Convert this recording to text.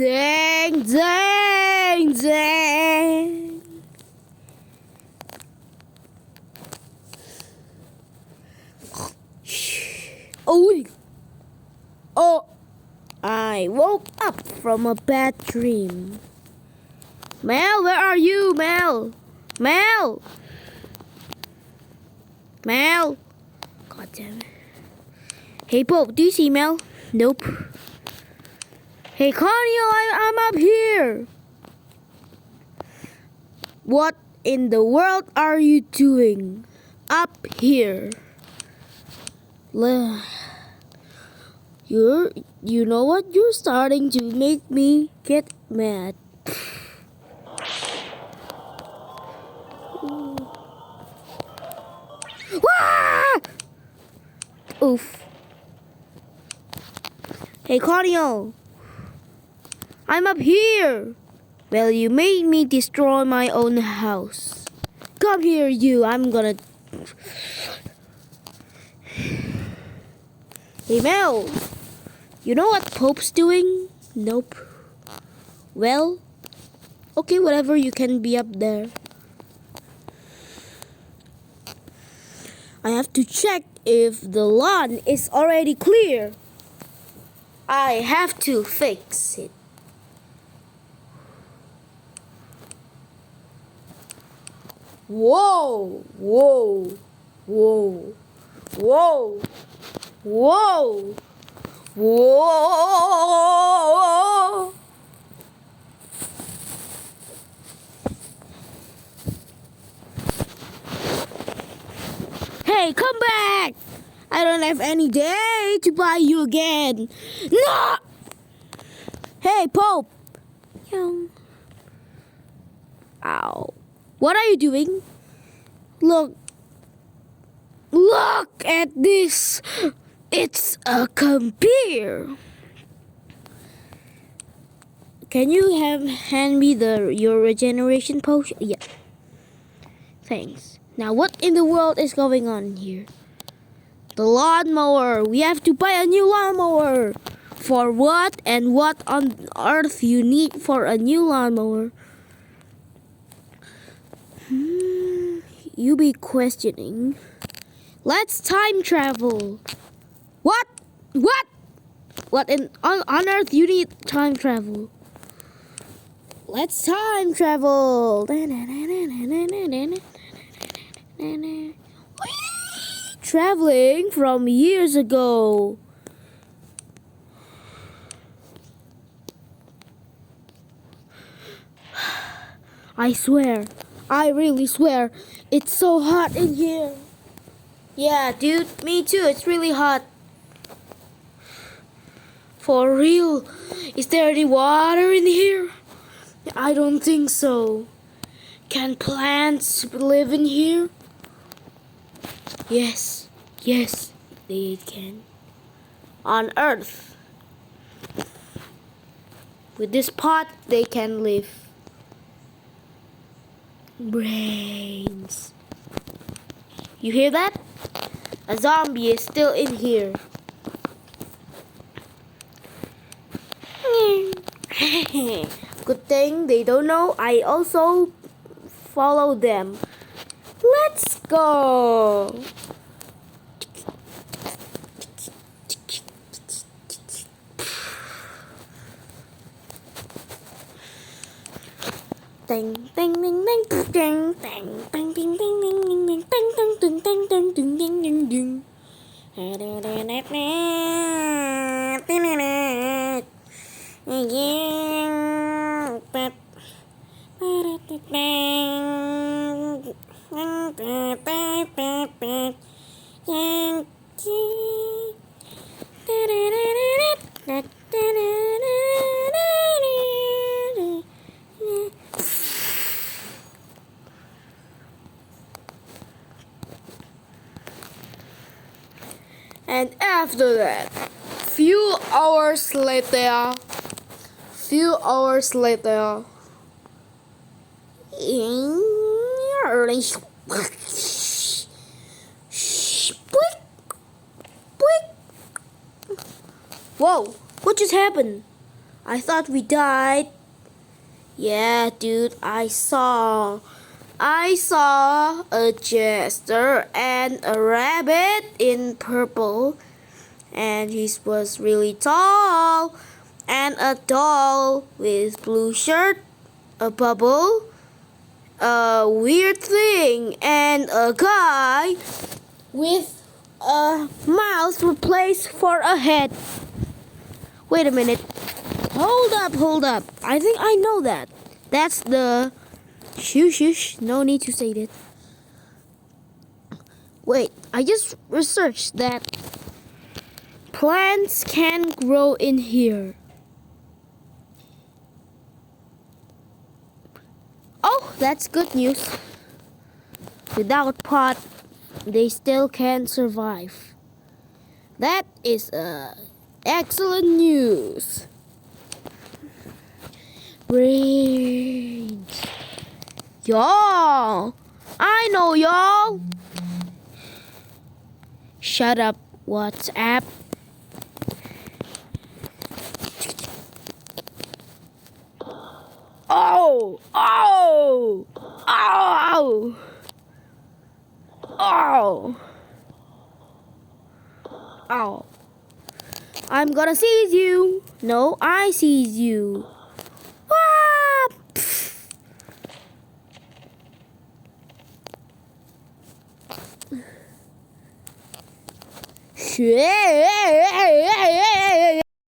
Dang, dang, dang. Oh, oh, I woke up from a bad dream. Mel, where are you, Mel? Mel! Mel! God damn it. Hey, Pope, do you see Mel? Nope. Hey, Connie, I'm up here. What in the world are you doing up here? You know what? You're starting to make me get mad. Wah! Oof. Hey, Claudio. I'm up here. Well, you made me destroy my own house. Come here, you. I'm gonna... Hey, Mel. You know what Pope's doing? Nope. Well, okay, whatever. You can be up there. I have to check if the lawn is already clear. I have to fix it. Whoa, whoa, whoa, whoa, whoa, whoa. Hey, come back! I don't have any day to buy you again. No! Hey, Pope. Ow. What are you doing? Look at this. It's a computer. Can you hand me your regeneration potion? Yeah. Thanks. Now what in the world is going on here? The lawnmower. We have to buy a new lawnmower. For what? And what on earth you need for a new lawnmower? You be questioning. Let's time travel. What? What? What on earth you need time travel? Let's time travel. Traveling from years ago. I swear, I really swear, it's so hot in here. Yeah, dude, me too, it's really hot. For real, is there any water in here? I don't think so. Can plants live in here? Yes, they can. On Earth. With this pot, they can live. Brains. You hear that? A zombie is still in here. Good thing they don't know I also follow them. Let's go. Ding ding ding ding ding ding ding ding ding ding ding ding ding ding ding ding ding ding. And after that, few hours later, whoa, what just happened? I thought we died. Yeah, dude, I saw a jester and a rabbit in purple, and he was really tall, and a doll with blue shirt, a bubble, a weird thing, and a guy with a mouth replaced for a head. Wait a minute. Hold up. I think I know that. That's the... Shush. No need to say that. Wait, I just researched that plants can grow in here. Oh, that's good news. Without pot, they still can survive. That is excellent news. Brains. Y'all, I know y'all. Shut up, WhatsApp. Oh. I'm gonna seize you. No, I seize you. Ah!